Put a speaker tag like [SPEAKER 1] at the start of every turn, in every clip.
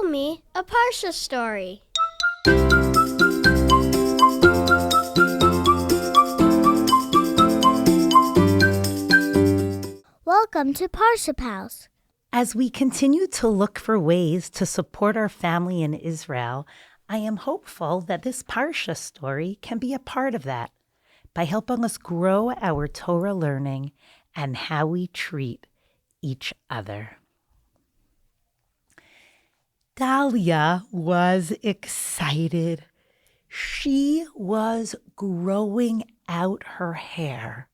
[SPEAKER 1] me a Parsha story. Welcome to Parsha House.
[SPEAKER 2] As we continue to look for ways to support our family in Israel, I am hopeful that this Parsha story can be a part of that by helping us grow our Torah learning and how we treat each other. Dahlia was excited. She was growing out her hair.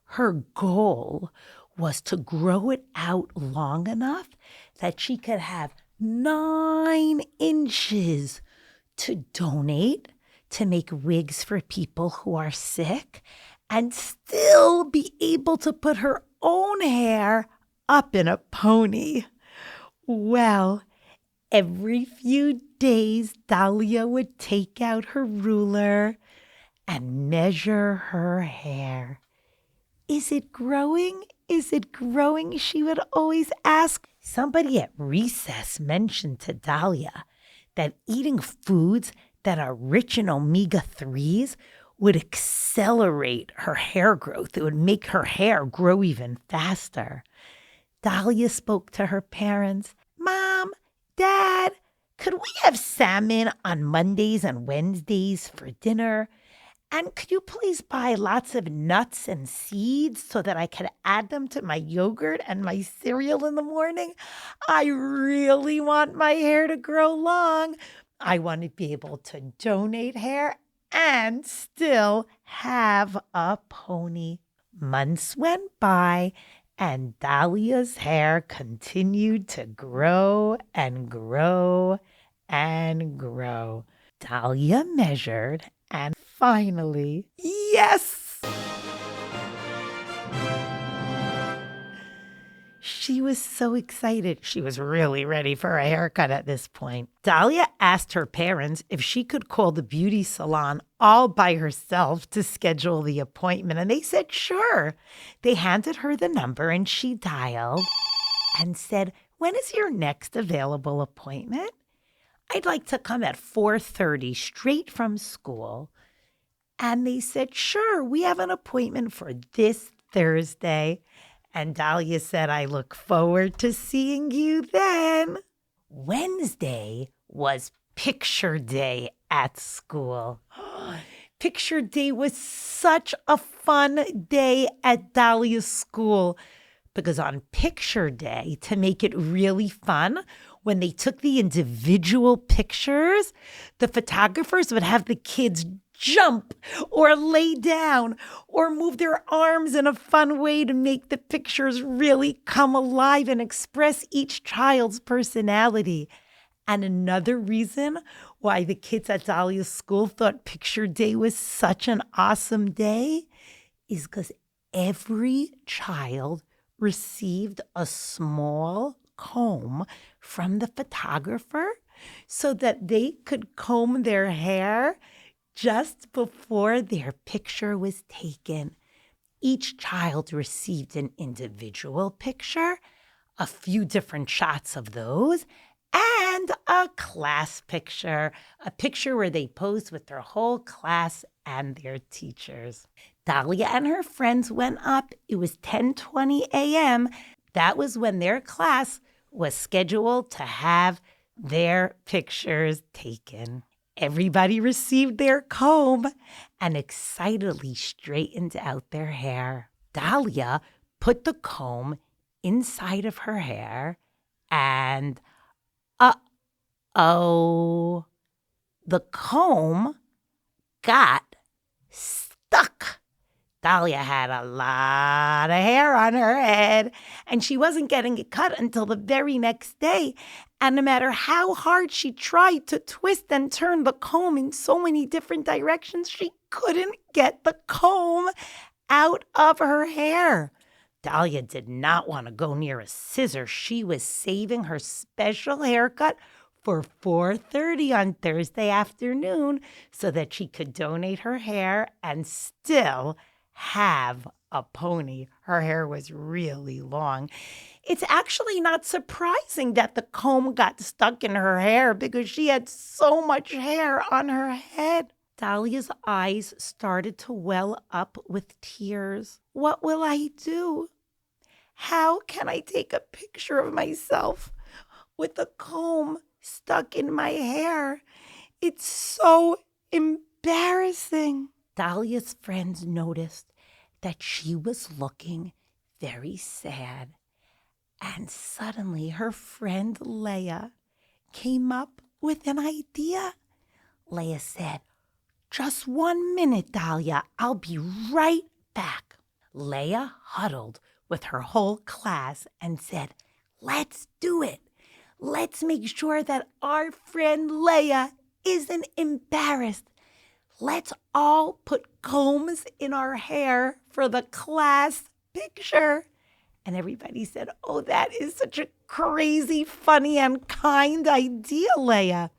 [SPEAKER 2] Her goal was to grow it out long enough that she could have 9 inches to donate, to make wigs for people who are sick, and still be able to put her own hair up in a pony. Well, every few days, Dahlia would take out her ruler and measure her hair. Is it growing? Is it growing? She would always ask. Somebody at recess mentioned to Dahlia that eating foods that are rich in omega-3s would accelerate her hair growth. It would make her hair grow even faster. Dahlia spoke to her parents. Mom, Dad, could we have salmon on Mondays and Wednesdays for dinner? And could you please buy lots of nuts and seeds so that I could add them to my yogurt and my cereal in the morning? I really want my hair to grow long. I want to be able to donate hair and still have a pony. Months went by and Dahlia's hair continued to grow and grow and grow. Dahlia measured and finally, yes! She was so excited. She was really ready for a haircut at this point. Dahlia asked her parents if she could call the beauty salon all by herself to schedule the appointment, and they said sure. They handed her the number, and she dialed and said, "When is your next available appointment? I'd like to come at 4:30 straight from school." And they said, sure, we have an appointment for this Thursday. And Dahlia said, I look forward to seeing you then. Wednesday was picture day at school. Picture day was such a fun day at Dahlia's school because on picture day, to make it really fun, when they took the individual pictures, the photographers would have the kids jump or lay down or move their arms in a fun way to make the pictures really come alive and express each child's personality. And another reason why the kids at Dahlia's school thought picture day was such an awesome day is because every child received a small comb from the photographer so that they could comb their hair just before their picture was taken. Each child received an individual picture, a few different shots of those, and a class picture, a picture where they posed with their whole class and their teachers. Dahlia and her friends went up. It was 10:20 a.m. That was when their class was scheduled to have their pictures taken. Everybody received their comb and excitedly straightened out their hair. Dahlia put the comb inside of her hair and, uh-oh, the comb got stuck. Dahlia had a lot of hair on her head, and she wasn't getting it cut until the very next day. And no matter how hard she tried to twist and turn the comb in so many different directions, she couldn't get the comb out of her hair. Dahlia did not want to go near a scissor. She was saving her special haircut for 4:30 on Thursday afternoon so that she could donate her hair and still have a pony. Her hair was really long. It's actually not surprising that the comb got stuck in her hair because she had so much hair on her head. Dahlia's eyes started to well up with tears. What will I do? How can I take a picture of myself with a comb stuck in my hair? It's so embarrassing. Dahlia's friends noticed that she was looking very sad. And suddenly her friend Leah came up with an idea. Leah said, "Just 1 minute, Dahlia. I'll be right back." Leah huddled with her whole class and said, "Let's do it. Let's make sure that our friend Leah isn't embarrassed. Let's all put combs in our hair for the class picture." And everybody said, "Oh, that is such a crazy, funny, and kind idea, Leah."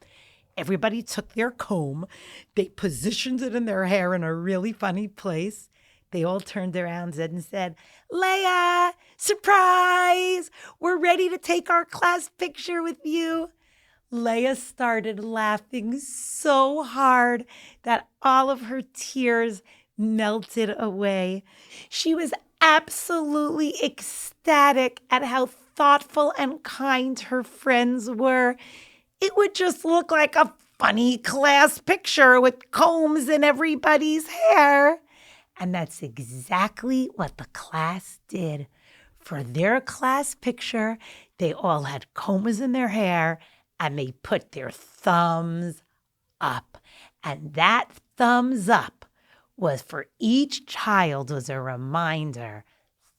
[SPEAKER 2] Everybody took their comb. They positioned it in their hair in a really funny place. They all turned around and said, "Leah, surprise! We're ready to take our class picture with you." Leah started laughing so hard that all of her tears melted away. She was absolutely ecstatic at how thoughtful and kind her friends were. It would just look like a funny class picture with combs in everybody's hair. And that's exactly what the class did. For their class picture, they all had combs in their hair and they put their thumbs up. And that thumbs up was for each child was a reminder.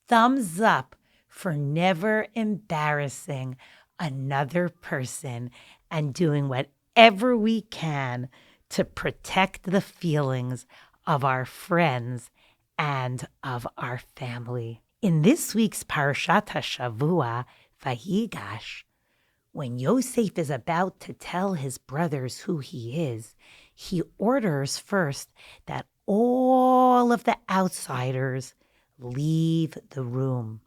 [SPEAKER 2] Thumbs up for never embarrassing another person and doing whatever we can to protect the feelings of our friends and of our family. In this week's Parashat HaShavua, Vayigash, when Yosef is about to tell his brothers who he is, he orders first that all of the outsiders leave the room.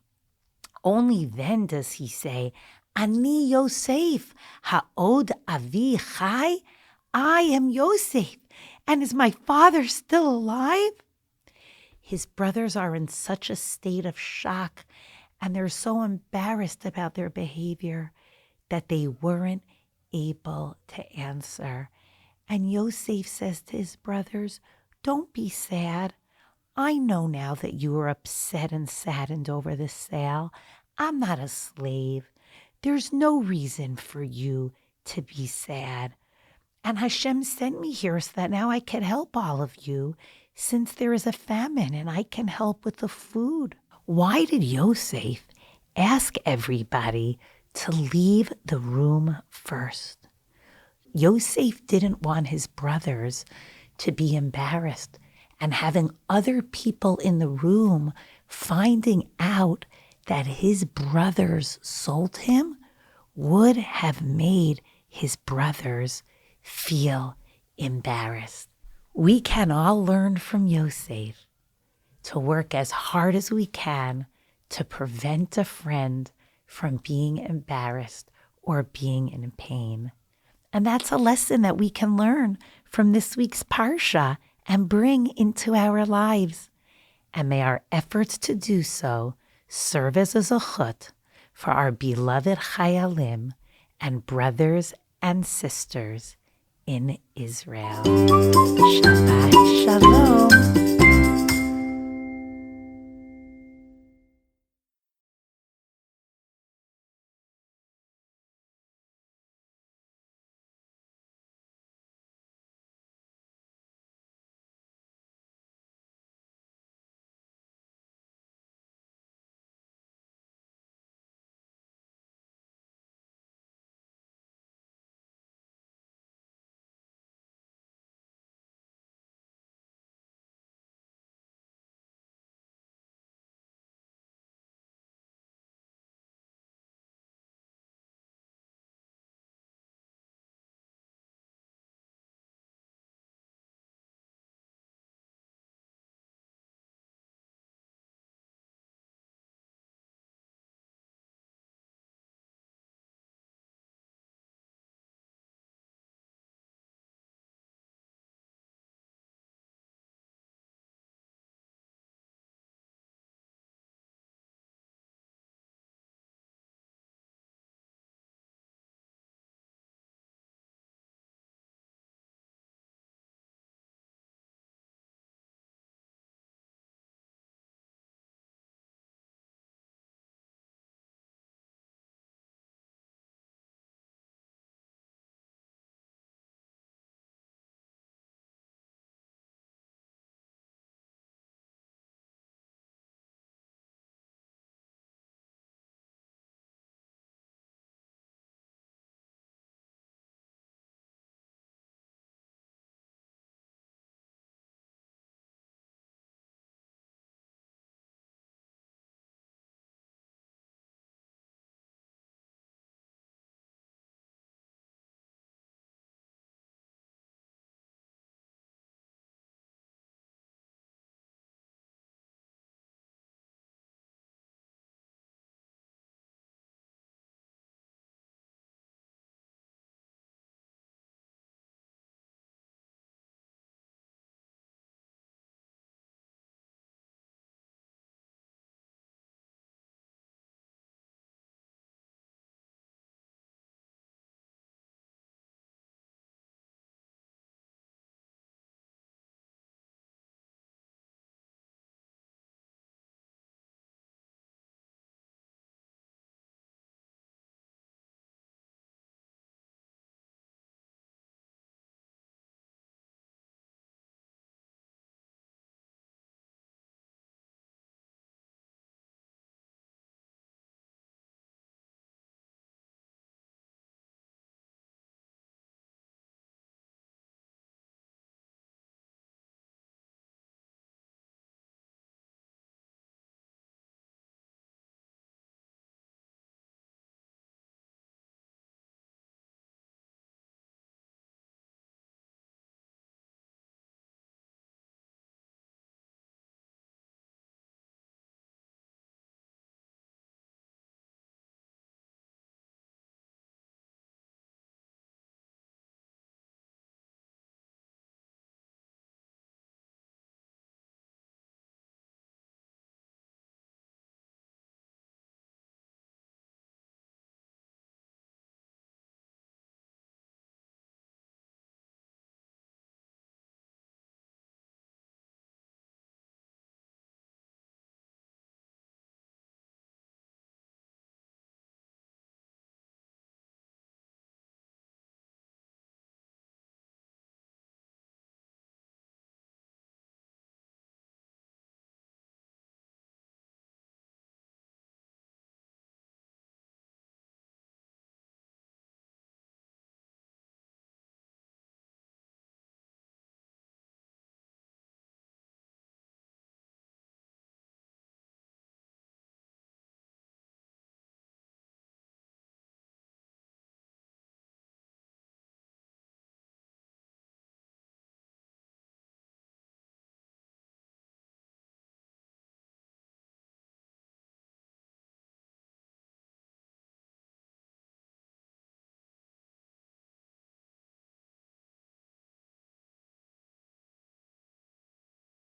[SPEAKER 2] Only then does he say, "Ani Yosef, ha'od avi chai?" I am Yosef, and is my father still alive? His brothers are in such a state of shock, and they're so embarrassed about their behavior that they weren't able to answer. And Yosef says to his brothers, "Don't be sad. I know now that you are upset and saddened over this sale. I'm not a slave. There's no reason for you to be sad. And Hashem sent me here so that now I can help all of you, since there is a famine and I can help with the food." Why did Yosef ask everybody to leave the room first? Yosef didn't want his brothers to be embarrassed, and having other people in the room finding out that his brothers sold him would have made his brothers feel embarrassed. We can all learn from Yosef to work as hard as we can to prevent a friend from being embarrassed or being in pain. And that's a lesson that we can learn from this week's Parsha and bring into our lives. And may our efforts to do so serve as a zechut for our beloved Chayalim and brothers and sisters in Israel. Shabbat Shalom.